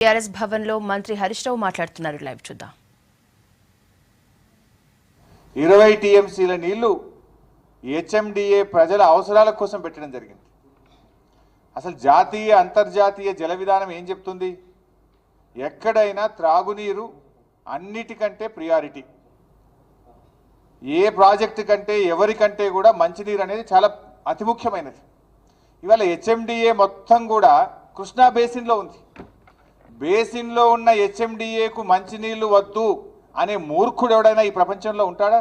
TRS Bhavan లో మంత్రి హరీష్ రావు మాట్లాడుతున్నారు. లైవ్ చూద్దాం. 20 టీఎంసీల నీళ్లు హెచ్ఎండిఏ ప్రజల అవసరాల కోసం పెట్టడం జరిగింది. అసలు జాతీయ అంతర్జాతీయ జల విధానం ఏం చెప్తుంది? ఎక్కడైనా త్రాగునీరు అన్నిటికంటే ప్రియారిటీ. ఏ ప్రాజెక్టు కంటే ఎవరికంటే కూడా మంచినీరు అనేది చాలా అతి ముఖ్యమైనది. ఇవాళ హెచ్ఎండిఏ మొత్తం కూడా కృష్ణా బేసిన్లో ఉంది. బేసిన్లో ఉన్న హెచ్ఎండిఏకు మంచినీళ్లు వద్దు అనే మూర్ఖుడు ఎవడైనా ఈ ప్రపంచంలో ఉంటాడా?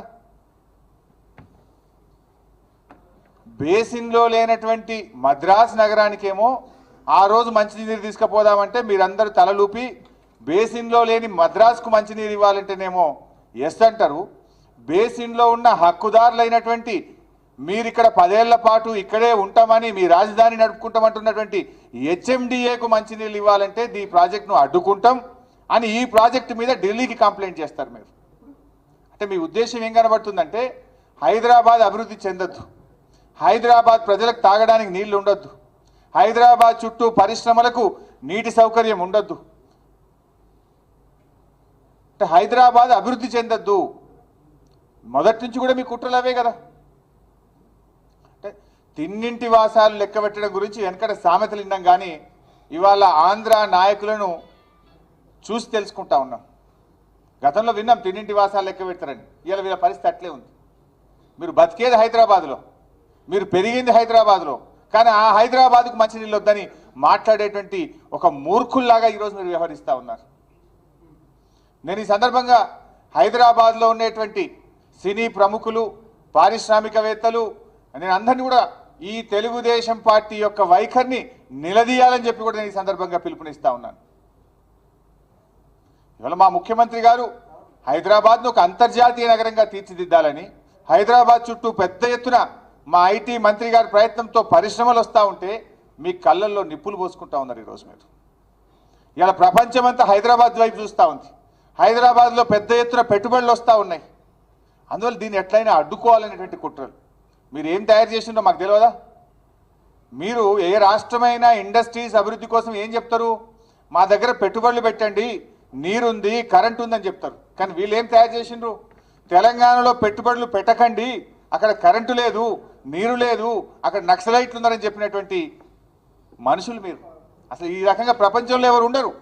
బేసిన్లో లేనటువంటి మద్రాస్ నగరానికేమో ఆ రోజు మంచినీరు తీసుకుపోదామంటే మీరందరూ తలలూపి, బేసిన్లో లేని మద్రాస్కు మంచినీరు ఇవ్వాలంటేనేమో ఎస్ అంటారు. బేసిన్లో ఉన్న హక్కుదారులైనటువంటి మీరు ఇక్కడ 10 ఏళ్ల పాటు ఇక్కడే ఉంటామని మీ రాజధాని నడుపుకుంటామంటున్నటువంటి హెచ్ఎండిఏకు మంచినీళ్ళు ఇవ్వాలంటే ఈ ప్రాజెక్టును అడ్డుకుంటాం అని ఈ ప్రాజెక్టు మీద ఢిల్లీకి కంప్లైంట్ చేస్తారు. మీరు అంటే మీ ఉద్దేశం ఏం కనబడుతుందంటే హైదరాబాద్ అభివృద్ధి చెందొద్దు, హైదరాబాద్ ప్రజలకు తాగడానికి నీళ్లు ఉండొద్దు, హైదరాబాద్ చుట్టూ పరిశ్రమలకు నీటి సౌకర్యం ఉండొద్దు, అంటే హైదరాబాద్ అభివృద్ధి చెందొద్దు. మొదటి నుంచి కూడా మీ కుట్రలు అవే కదా. అంటే తిన్నింటి వాసాలు లెక్క పెట్టడం గురించి వెనకట సామెతలు విన్నాం, కానీ ఇవాళ ఆంధ్ర నాయకులను చూసి తెలుసుకుంటా ఉన్నాం. గతంలో విన్నాం తిన్నింటి వాసాలు లెక్క పెడతారని. ఇవాళ వీళ్ళ పరిస్థితి అట్లే ఉంది. మీరు బతికేది హైదరాబాద్లో, మీరు పెరిగింది హైదరాబాద్లో, కానీ ఆ హైదరాబాద్కు మంచినీళ్ళు వద్దని మాట్లాడేటువంటి ఒక మూర్ఖుల్లాగా ఈరోజు మీరు వ్యవహరిస్తూ ఉన్నారు. నేను ఈ సందర్భంగా హైదరాబాద్లో ఉండేటువంటి సినీ ప్రముఖులు, పారిశ్రామికవేత్తలు, నేను అందరినీ కూడా ఈ తెలుగుదేశం పార్టీ యొక్క వైఖరిని నిలదీయాలని చెప్పి కూడా నేను ఈ సందర్భంగా పిలుపునిస్తా ఉన్నాను. ఇవాళ మా ముఖ్యమంత్రి గారు హైదరాబాద్ను ఒక అంతర్జాతీయ నగరంగా తీర్చిదిద్దాలని, హైదరాబాద్ చుట్టూ పెద్ద ఎత్తున మా ఐటీ మంత్రి గారి ప్రయత్నంతో పరిశ్రమలు వస్తూ ఉంటే మీ కళ్ళల్లో నిప్పులు పోసుకుంటా ఉన్నారు. ఈరోజు మీరు ఇవాళ ప్రపంచమంతా హైదరాబాద్ వైపు చూస్తూ ఉంది. హైదరాబాద్లో పెద్ద ఎత్తున పెట్టుబడులు వస్తూ ఉన్నాయి. అందువల్ల దీన్ని ఎట్లయినా అడ్డుకోవాలనేటువంటి కుట్రలు మీరు ఏం తయారు చేసిందో మాకు తెలియదా? మీరు ఏ రాష్ట్రమైనా ఇండస్ట్రీస్ అభివృద్ధి కోసం ఏం చెప్తారు? మా దగ్గర పెట్టుబడులు పెట్టండి, నీరుంది, కరెంటు ఉందని చెప్తారు. కానీ వీళ్ళు ఏం తయారు చేసిండ్రు? తెలంగాణలో పెట్టుబడులు పెట్టకండి, అక్కడ కరెంటు లేదు, నీరు లేదు, అక్కడ నక్సలైట్లు ఉన్నారని చెప్పినటువంటి మనుషులు మీరు. అసలు ఈ రకంగా ప్రపంచంలో ఎవరు ఉండరు.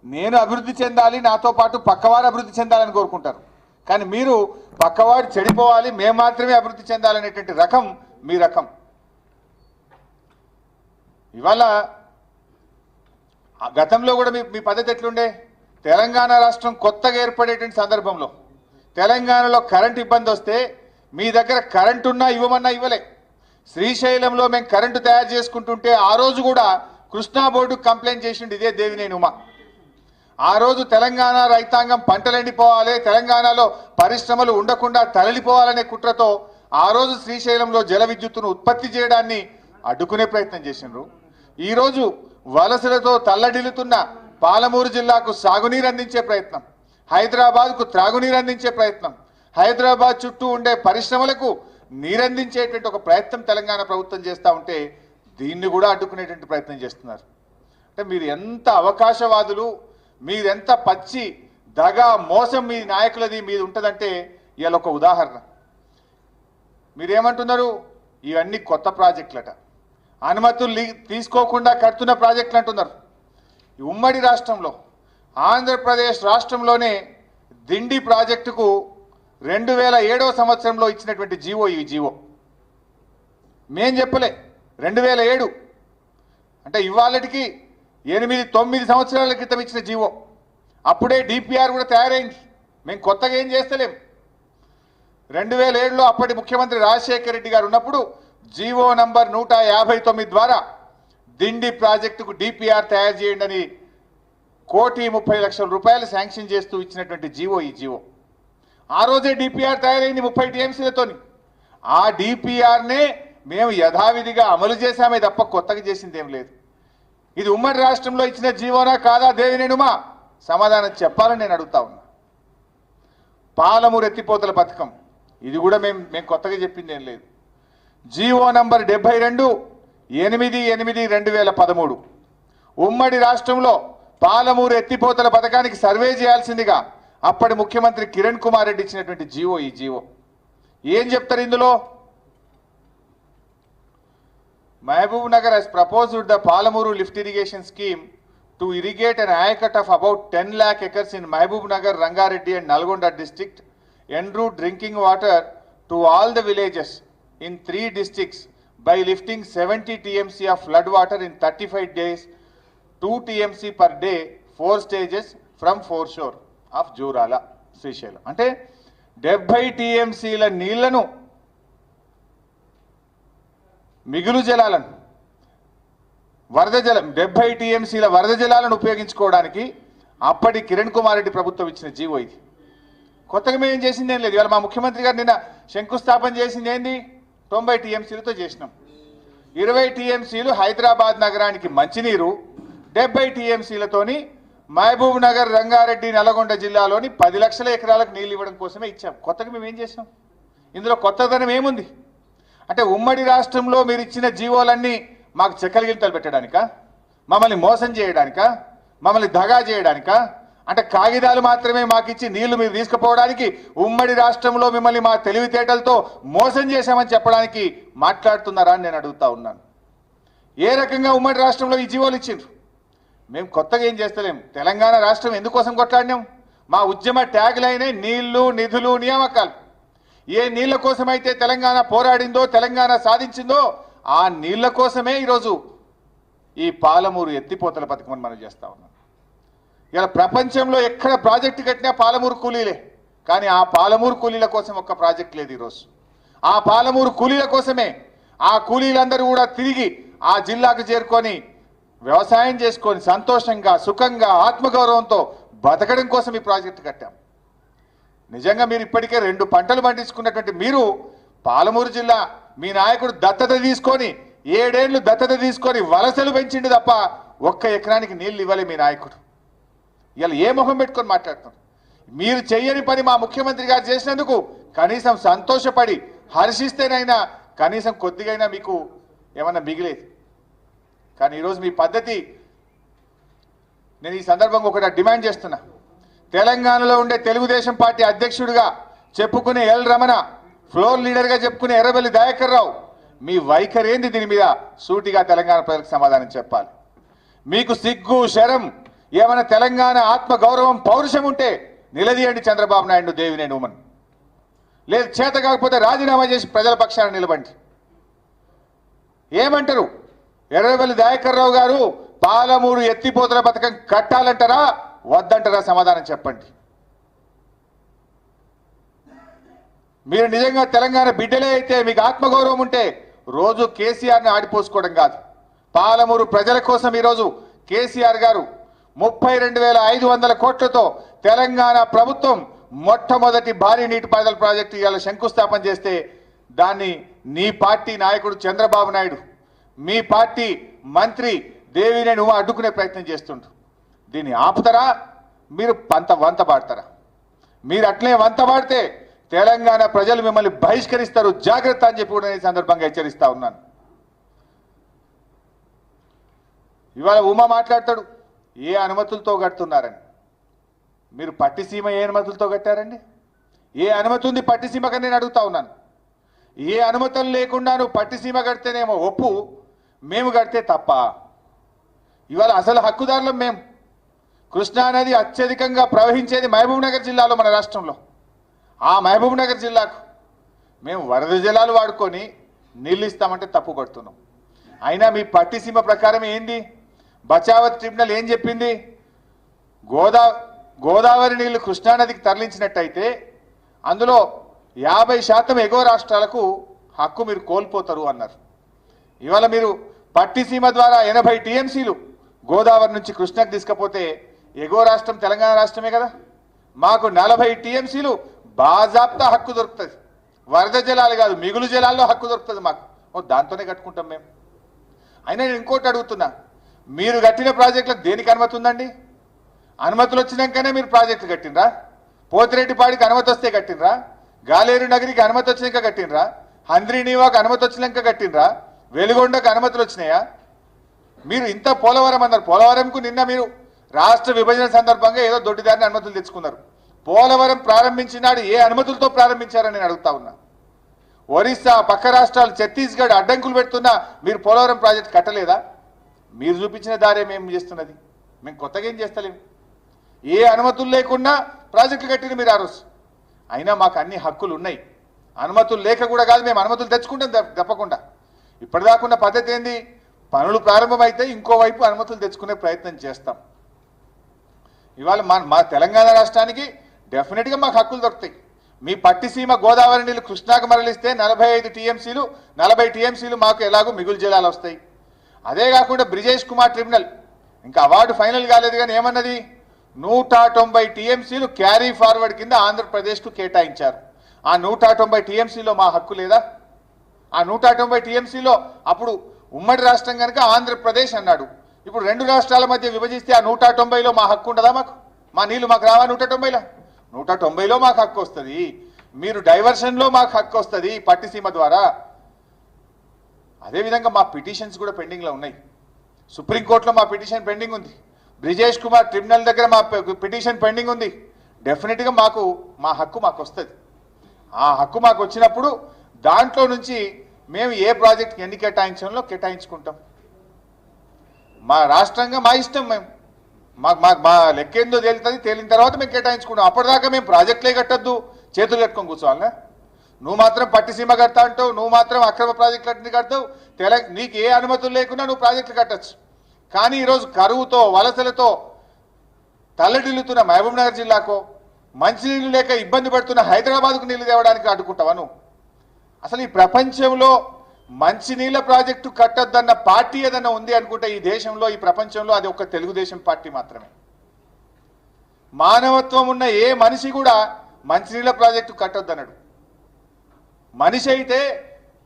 నేను అభివృద్ధి చెందాలి, నాతో పాటు పక్కవారు అభివృద్ధి చెందాలని కోరుకుంటారు. కానీ మీరు పక్కవాడు చెడిపోవాలి, మేము మాత్రమే అభివృద్ధి చెందాలనేటువంటి రకం మీ రకం. ఇవాళ గతంలో కూడా మీ పద్ధతి ఎట్లుండే? తెలంగాణ రాష్ట్రం కొత్తగా ఏర్పడేటువంటి సందర్భంలో తెలంగాణలో కరెంటు ఇబ్బంది వస్తే మీ దగ్గర కరెంటు ఉన్నా ఇవ్వమన్నా ఇవ్వలే. శ్రీశైలంలో మేము కరెంటు తయారు చేసుకుంటుంటే ఆ రోజు కూడా కృష్ణా బోర్డుకు కంప్లైంట్ చేసిండు ఇదే దేవినేని ఉమా. ఆ రోజు తెలంగాణ రైతాంగం పంటలు ఎండిపోవాలి, తెలంగాణలో పరిశ్రమలు ఉండకుండా తరలిపోవాలనే కుట్రతో ఆ రోజు శ్రీశైలంలో జల విద్యుత్తును ఉత్పత్తి చేయడాన్ని అడ్డుకునే ప్రయత్నం చేసిండ్రు. ఈరోజు వలసలతో తల్లడిల్లుతున్న పాలమూరు జిల్లాకు సాగునీరు అందించే ప్రయత్నం, హైదరాబాద్కు త్రాగునీరు అందించే ప్రయత్నం, హైదరాబాద్ చుట్టూ ఉండే పరిశ్రమలకు నీరందించేటువంటి ఒక ప్రయత్నం తెలంగాణ ప్రభుత్వం చేస్తూ ఉంటే దీన్ని కూడా అడ్డుకునేటువంటి ప్రయత్నం చేస్తున్నారు. అంటే మీరు ఎంత అవకాశవాదులు, మీరెంత పచ్చి దగా మోసం మీ నాయకులది మీద ఉంటుందంటే ఇవాళ ఒక ఉదాహరణ. మీరేమంటున్నారు? ఇవన్నీ కొత్త ప్రాజెక్టులట, అనుమతులు తీసుకోకుండా కడుతున్న ప్రాజెక్టులు అంటున్నారు. ఈ ఉమ్మడి రాష్ట్రంలో ఆంధ్రప్రదేశ్ రాష్ట్రంలోనే దిండి ప్రాజెక్టుకు 2007వ సంవత్సరంలో ఇచ్చినటువంటి జీవో ఈ జీవో. మేం చెప్పలే, 2007 అంటే ఇవాళకి 8-9 సంవత్సరాల క్రితం ఇచ్చిన జీవో. అప్పుడే డిపిఆర్ కూడా తయారైంది. మేము కొత్తగా ఏం చేస్తలేం. 2007లో అప్పటి ముఖ్యమంత్రి రాజశేఖర రెడ్డి గారు ఉన్నప్పుడు జీవో నంబర్ 159 ద్వారా దిండి ప్రాజెక్టుకు డిపిఆర్ తయారు చేయండి అని 1,30,00,000 రూపాయలు శాంక్షన్ చేస్తూ ఇచ్చినటువంటి జీవో ఈ జీవో. ఆ రోజే డిపిఆర్ తయారైంది 30 టీఎంసీలతోని. ఆ డిపిఆర్నే మేము యథావిధిగా అమలు చేశామే తప్ప కొత్తగా చేసింది ఏం లేదు. ఇది ఉమ్మడి రాష్ట్రంలో ఇచ్చిన జీవోనా కాదా దేవినేనుమా? సమాధానం చెప్పాలని నేను అడుగుతా ఉన్నా. పాలమూరు ఎత్తిపోతల పథకం, ఇది కూడా మేము కొత్తగా చెప్పింది ఏం లేదు. జీవో నంబర్ 72 8/8/2013 ఉమ్మడి రాష్ట్రంలో పాలమూరు ఎత్తిపోతల పథకానికి సర్వే చేయాల్సిందిగా అప్పటి ముఖ్యమంత్రి కిరణ్ కుమార్ రెడ్డి ఇచ్చినటువంటి జీవో ఈ జీవో. ఏం చెప్తారు ఇందులో? Mahabub Nagar has proposed the Palamuru lift irrigation scheme to irrigate an ayacut of about 10 lakh acres in Mehboob Nagar, Rangareddy and Nalgonda district, en route drinking water to all the villages in 3 districts by lifting 70 TMC of flood water in 35 days, 2 TMC per day, 4 stages from foreshore of Jurala, Seychelles. అంటే 70 TMCల నీళ్లను మిగులు జలాలను వరద జలం 70 TMCల వరద జలాలను ఉపయోగించుకోవడానికి అప్పటి కిరణ్ కుమార్ రెడ్డి ప్రభుత్వం ఇచ్చిన జీవో ఇది. కొత్తగా మేము ఏం చేసింది ఏం లేదు. ఇవాళ మా ముఖ్యమంత్రి గారు నిన్న శంకుస్థాపన చేసింది ఏంది? 90 TMCలతో చేసినాం. 20 TMCలు హైదరాబాద్ నగరానికి మంచినీరు, 70 TMCలతోని మహబూబ్ నగర్, రంగారెడ్డి, నల్గొండ జిల్లాలోని 10 లక్షల ఎకరాలకు నీళ్ళు ఇవ్వడం కోసమే ఇచ్చాం. కొత్తగా మేము ఏం చేసాం? ఇందులో కొత్తదనం ఏముంది? అంటే ఉమ్మడి రాష్ట్రంలో మీరు ఇచ్చిన జీవోలన్నీ మాకు చెక్కలిగిలితలు పెట్టడానికా? మమ్మల్ని మోసం చేయడానికా? మమ్మల్ని దగా చేయడానికా? అంటే కాగితాలు మాత్రమే మాకు ఇచ్చి నీళ్లు మీరు తీసుకుపోవడానికి ఉమ్మడి రాష్ట్రంలో మిమ్మల్ని మా తెలివితేటలతో మోసం చేశామని చెప్పడానికి మాట్లాడుతున్నారా అని నేను అడుగుతా ఉన్నాను. ఏ రకంగా ఉమ్మడి రాష్ట్రంలో ఈ జీవోలు ఇచ్చిండ్రు? మేము కొత్తగా ఏం చేస్తలేం. తెలంగాణ రాష్ట్రం ఎందుకోసం కొట్లాడినాం? మా ఉద్యమ ట్యాగ్ లైనే నీళ్లు, నిధులు, నియామకాలు. ఏ నీళ్ల కోసమైతే తెలంగాణ పోరాడిందో, తెలంగాణ సాధించిందో ఆ నీళ్ల కోసమే ఈరోజు ఈ పాలమూరు ఎత్తిపోతల పథకం మనం చేస్తా ఉన్నాం. ఇలా ప్రపంచంలో ఎక్కడ ప్రాజెక్టు కట్టినా పాలమూరు కూలీలే, కానీ ఆ పాలమూరు కూలీల కోసం ఒక్క ప్రాజెక్ట్ లేదు ఈరోజు. ఆ పాలమూరు కూలీల కోసమే ఆ కూలీలందరూ కూడా తిరిగి ఆ జిల్లాకు చేరుకొని వ్యవసాయం చేసుకొని సంతోషంగా, సుఖంగా, ఆత్మగౌరవంతో బతకడం కోసం ఈ ప్రాజెక్టు కట్టాం. నిజంగా మీరు ఇప్పటికే 2 పంటలు పండించుకున్నటువంటి మీరు పాలమూరు జిల్లా మీ నాయకుడు దత్తత తీసుకొని 7 ఏళ్ళు దత్తత తీసుకొని వలసలు పెంచిండు తప్ప ఒక్క ఎకరానికి నీళ్లు ఇవ్వలే మీ నాయకుడు. ఇలా ఏ మొహం పెట్టుకొని మాట్లాడుతున్నారు? మీరు చెయ్యని పని మా ముఖ్యమంత్రి గారు చేసినందుకు కనీసం సంతోషపడి హర్షిస్తేనైనా కనీసం కొద్దిగైనా మీకు ఏమన్నా మిగిలేదు. కానీ ఈరోజు మీ పద్ధతి, నేను ఈ సందర్భంగా ఒకటి డిమాండ్ చేస్తున్నా. తెలంగాణలో ఉండే తెలుగుదేశం పార్టీ అధ్యక్షుడిగా చెప్పుకునే ఎల్ రమణ, ఫ్లోర్ లీడర్గా చెప్పుకునే ఎర్రబెల్లి దయాకర్ రావు, మీ వైఖరి ఏంది? దీని మీద సూటిగా తెలంగాణ ప్రజలకు సమాధానం చెప్పాలి. మీకు సిగ్గు, శరం, ఏమైనా తెలంగాణ ఆత్మ గౌరవం, పౌరుషం ఉంటే నిలదీయండి చంద్రబాబు నాయుడు, దేవినేని ఉమన్. లేదు చేత కాకపోతే రాజీనామా చేసి ప్రజల పక్షాన నిలబండి. ఏమంటారు? ఎర్రబెల్లి దయాకర్ రావు గారు పాలమూరు ఎత్తిపోతల పథకం కట్టాలంటారా వద్దంటారా? సమాధానం చెప్పండి. మీరు నిజంగా తెలంగాణ బిడ్డలే అయితే, మీకు ఆత్మగౌరవం ఉంటే రోజు కేసీఆర్ని ఆడిపోసుకోవడం కాదు. పాలమూరు ప్రజల కోసం ఈరోజు కేసీఆర్ గారు 32,500 కోట్లతో తెలంగాణ ప్రభుత్వం మొట్టమొదటి భారీ నీటిపారుదల ప్రాజెక్టు ఇవాళ శంకుస్థాపన చేస్తే దాన్ని నీ పార్టీ నాయకుడు చంద్రబాబు నాయుడు, మీ పార్టీ మంత్రి దేవినేని ఉమ అడ్డుకునే ప్రయత్నం చేస్తుండ్రు. దీన్ని ఆపుతారా? మీరు వంత పాడతారా? మీరు అట్లే వంత పాడితే తెలంగాణ ప్రజలు మిమ్మల్ని బహిష్కరిస్తారు, జాగ్రత్త అని చెప్పి కూడా ఈ సందర్భంగా హెచ్చరిస్తా ఉన్నాను. ఇవాళ ఉమ మాట్లాడతాడు ఏ అనుమతులతో కడుతున్నారని. మీరు పట్టిసీమ ఏ అనుమతులతో కట్టారండి? ఏ అనుమతి ఉంది పట్టిసీమకని నేను అడుగుతా ఉన్నాను. ఏ అనుమతులు లేకుండా నువ్వు పట్టిసీమ కడితేనేమో ఒప్పు, మేము కడితే తప్ప? ఇవాళ అసలు హక్కుదారులం మేము. కృష్ణానది అత్యధికంగా ప్రవహించేది మహబూబ్ నగర్ జిల్లాలో, మన రాష్ట్రంలో. ఆ మహబూబ్ నగర్ జిల్లాకు మేము వరద జలాలు వాడుకొని నీళ్ళు ఇస్తామంటే తప్పు పడుతున్నాం. అయినా మీ పట్టిసీమ ప్రకారం ఏంది? బచావత్ ట్రిబ్యునల్ ఏం చెప్పింది? గోదావరి నీళ్లు కృష్ణానదికి తరలించినట్టయితే అందులో 50% ఎగువ రాష్ట్రాలకు హక్కు మీరు కోల్పోతారు అన్నారు. ఇవాళ మీరు పట్టిసీమ ద్వారా 80 TMCలు గోదావరి నుంచి కృష్ణకు తీసుకపోతే ఎగువ రాష్ట్రం తెలంగాణ రాష్ట్రమే కదా. మాకు 40 TMCలు బాజాప్తా హక్కు దొరుకుతుంది. వరద జలాలు కాదు, మిగులు జలాల్లో హక్కు దొరుకుతుంది మాకు. దాంతోనే కట్టుకుంటాం మేము. అయినా నేను ఇంకోటి అడుగుతున్నా, మీరు కట్టిన ప్రాజెక్టులకు దేనికి అనుమతి ఉందండి? అనుమతులు వచ్చినాకనే మీరు ప్రాజెక్టులు కట్టినరా? పోతిరెడ్డిపాడికి అనుమతి వస్తే కట్టినరా? గాలేరు నగరికి అనుమతి వచ్చినాక కట్టినరా? హంద్రీనీవాకు అనుమతి వచ్చినాక కట్టినరా? వెలుగొండకు అనుమతులు వచ్చినాయా? మీరు ఇంత పోలవరం అన్నారు. పోలవరంకు నిన్న మీరు రాష్ట్ర విభజన సందర్భంగా ఏదో దొడ్డిదారిని అనుమతులు తెచ్చుకున్నారు. పోలవరం ప్రారంభించినాడు ఏ అనుమతులతో ప్రారంభించారని నేను అడుగుతా ఉన్నా. ఒరిస్సా, పక్క రాష్ట్రాలు, ఛత్తీస్గఢ్ అడ్డంకులు పెడుతున్నా మీరు పోలవరం ప్రాజెక్ట్ కట్టలేదా? మీరు చూపించిన దారే మేము చేస్తున్నది, మేము కొత్తగా ఏం చేస్తలేము. ఏ అనుమతులు లేకుండా ప్రాజెక్టులు కట్టిన మీరు ఆ రోజు. అయినా మాకు అన్ని హక్కులు ఉన్నాయి. అనుమతులు లేక కూడా కాదు, మేము అనుమతులు తెచ్చుకుంటాం తప్పకుండా. ఇప్పటిదాకున్న పద్ధతి ఏంది? పనులు ప్రారంభమైతే ఇంకోవైపు అనుమతులు తెచ్చుకునే ప్రయత్నం చేస్తాం. ఇవాళ మా తెలంగాణ రాష్ట్రానికి డెఫినెట్గా మాకు హక్కులు దొరుకుతాయి. మీ పట్టిసీమ గోదావరి నీళ్ళు కృష్ణాకు మరలిస్తే 45 టీఎంసీలు 40 టీఎంసీలు మాకు ఎలాగో మిగులు జలాలు వస్తాయి. అదే కాకుండా బ్రిజేష్ కుమార్ ట్రిబ్యునల్ ఇంకా అవార్డు ఫైనల్ కాలేదు కానీ ఏమన్నది, 190 టీఎంసీలు క్యారీ ఫార్వర్డ్ కింద ఆంధ్రప్రదేశ్కు కేటాయించారు. ఆ 190 టీఎంసీలో మా హక్కు లేదా? ఆ 190 టీఎంసీలో అప్పుడు ఉమ్మడి రాష్ట్రం కనుక ఆంధ్రప్రదేశ్ అన్నాడు. ఇప్పుడు రెండు రాష్ట్రాల మధ్య విభజిస్తే ఆ 190లో మా హక్కు ఉండదా? మా నీళ్లు మాకు రావా? 190లో మాకు హక్కు వస్తుంది. మీరు డైవర్షన్లో మాకు హక్కు వస్తుంది పట్టిసీమ ద్వారా. అదేవిధంగా మా పిటిషన్స్ కూడా పెండింగ్లో ఉన్నాయి. సుప్రీంకోర్టులో మా పిటిషన్ పెండింగ్ ఉంది. బ్రిజేష్ కుమార్ ట్రిబ్యునల్ దగ్గర మా పిటిషన్ పెండింగ్ ఉంది. డెఫినెట్గా మా హక్కు మాకు వస్తుంది. ఆ హక్కు మాకు వచ్చినప్పుడు దాంట్లో నుంచి మేము ఏ ప్రాజెక్ట్కి ఎన్ని కేటాయించడంలో కేటాయించుకుంటాం. మా రాష్ట్రంగా మా ఇష్టం. మేము మా లెక్కేందో తేలుతుంది, తేలిన తర్వాత మేము కేటాయించుకుంటాం. అప్పటిదాకా మేము ప్రాజెక్టులే కట్టద్దు, చేతులు కట్టుకొని కూర్చోవాలనా? నువ్వు మాత్రం పట్టిసీమ కడతా అంటావు, నువ్వు మాత్రం అక్రమ ప్రాజెక్టులన్నీ కడతావు. నీకు ఏ అనుమతులు లేకుండా నువ్వు ప్రాజెక్టులు కట్టచ్చు. కానీ ఈరోజు కరువుతో, వలసలతో తల్లడిల్లుతున్న మహబూబ్నగర్ జిల్లాకో, మంచినీళ్ళు లేక ఇబ్బంది పడుతున్న హైదరాబాద్కు నీళ్లు తేవడానికి అడ్డుకుంటావా నువ్వు? అసలు ఈ ప్రపంచంలో మంచినీళ్ళ ప్రాజెక్టు కట్టొద్దన్న పార్టీ ఏదన్నా ఉంది అనుకుంటే ఈ దేశంలో, ఈ ప్రపంచంలో అది ఒక తెలుగుదేశం పార్టీ మాత్రమే. మానవత్వం ఉన్న ఏ మనిషి కూడా మంచినీళ్ళ ప్రాజెక్టు కట్టొద్దన్నాడు. మనిషి అయితే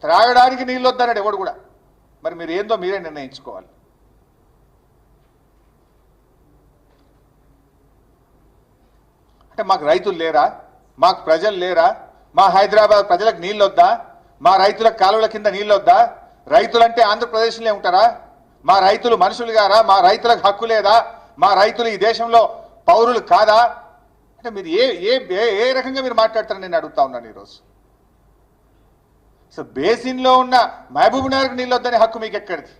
త్రాగడానికి నీళ్ళు వద్దన్నాడు ఎవడు కూడా. మరి మీరు ఏందో మీరే నిర్ణయించుకోవాలి. అంటే మాకు రైతులు లేరా? మాకు ప్రజలు లేరా? మా హైదరాబాద్ ప్రజలకు నీళ్ళు వద్దా? మా రైతుల కాలువల కింద నీళ్ళు వద్దా? రైతులంటే ఆంధ్రప్రదేశ్లో ఉంటారా? మా రైతులు మనుషులు గారా? మా రైతులకు హక్కు లేదా? మా రైతులు ఈ దేశంలో పౌరులు కాదా? అంటే మీరు ఏ రకంగా మీరు మాట్లాడతారని నేను అడుగుతా ఉన్నాను ఈరోజు. సో బేసిన్లో ఉన్న మహబూబ్నగర్కు నీళ్ళు వద్దనే హక్కు మీకు ఎక్కడిది?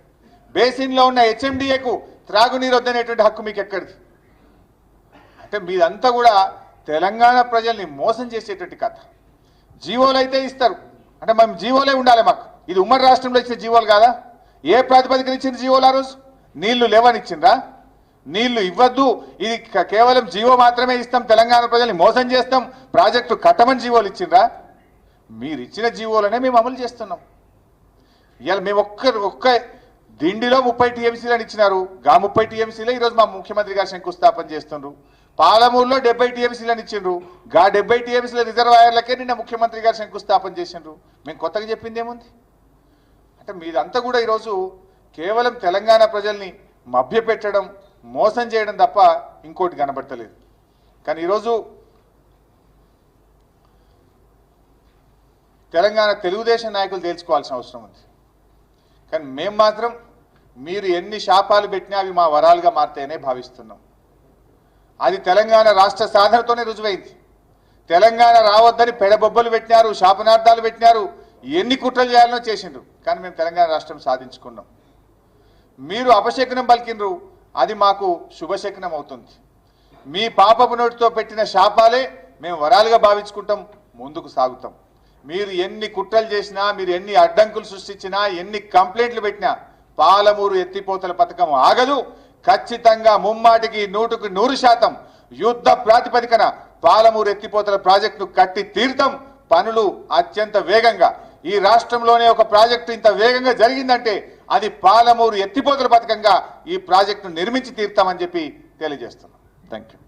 బేసిన్లో ఉన్న హెచ్ఎండిఏకు త్రాగునీరు వద్దనేటువంటి హక్కు మీకు ఎక్కడిది? అంటే మీదంతా కూడా తెలంగాణ ప్రజల్ని మోసం చేసేటువంటి కథ. జీవోలు అయితే ఇస్తారు, అంటే మేము జీవోలే ఉండాలి మాకు. ఇది ఉమ్మడి రాష్ట్రంలో ఇచ్చిన జీవోలు కాదా? ఏ ప్రాతిపదికన ఇచ్చిన జీవోలు ఆ రోజు? నీళ్లు లేవనిచ్చిండ్రా? నీళ్లు ఇవ్వద్దు, ఇది కేవలం జీవో మాత్రమే ఇస్తాం, తెలంగాణ ప్రజల్ని మోసం చేస్తాం, ప్రాజెక్టు కట్టమని జీవోలు ఇచ్చిండ్రా? మీరు ఇచ్చిన జీవోలనే మేము అమలు చేస్తున్నాం. ఇవాళ మేము ఒక్క దిండిలో 30 టీఎంసీలను ఇచ్చినారు. 30 టీఎంసీలే ఈరోజు మా ముఖ్యమంత్రి గారు శంకుస్థాపన చేస్తున్నారు. పాలమూరులో 70 టీఎంసీలను ఇచ్చిండ్రు. 70 టీఎంసీల రిజర్వాయర్లకే నిన్న ముఖ్యమంత్రి గారు శంకుస్థాపన చేసిండ్రు. మేము కొత్తగా చెప్పింది ఏముంది? అంటే మీదంతా కూడా ఈరోజు కేవలం తెలంగాణ ప్రజల్ని మభ్యపెట్టడం, మోసం చేయడం తప్ప ఇంకోటి కనబడతలేదు. కానీ ఈరోజు తెలంగాణ తెలుగుదేశం నాయకులు తేల్చుకోవాల్సిన అవసరం ఉంది. కానీ మేము మాత్రం మీరు ఎన్ని శాపాలు పెట్టినా అవి మా వరాలుగా మారుతాయనే భావిస్తున్నాం. అది తెలంగాణ రాష్ట్ర సాధనతోనే రుజువైంది. తెలంగాణ రావద్దని పెడబొబ్బలు పెట్టినారు, శాపనార్థాలు పెట్టినారు, ఎన్ని కుట్రలు చేయాలనో చేసిండ్రు. కానీ మేము తెలంగాణ రాష్ట్రం సాధించుకున్నాం. మీరు అపశకునం పలికినరు, అది మాకు శుభశకునం అవుతుంది. మీ పాపపు నోటితో పెట్టిన శాపాలే మేము వరాలుగా భావించుకుంటాం, ముందుకు సాగుతాం. మీరు ఎన్ని కుట్రలు చేసినా, మీరు ఎన్ని అడ్డంకులు సృష్టించినా, ఎన్ని కంప్లైంట్లు పెట్టినా పాలమూరు ఎత్తిపోతల పథకం ఆగదు. ఖచ్చితంగా ముమ్మాటికి 100% యుద్ధ ప్రాతిపదికన పాలమూరు ఎత్తిపోతల ప్రాజెక్టును కట్టి తీర్థం. పనులు అత్యంత వేగంగా, ఈ రాష్ట్రంలోనే ఒక ప్రాజెక్టు ఇంత వేగంగా జరిగిందంటే అది పాలమూరు ఎత్తిపోతల పథకంగా ఈ ప్రాజెక్టును నిర్మించి తీర్థమని చెప్పి తెలియజేస్తున్నాం. Thank you.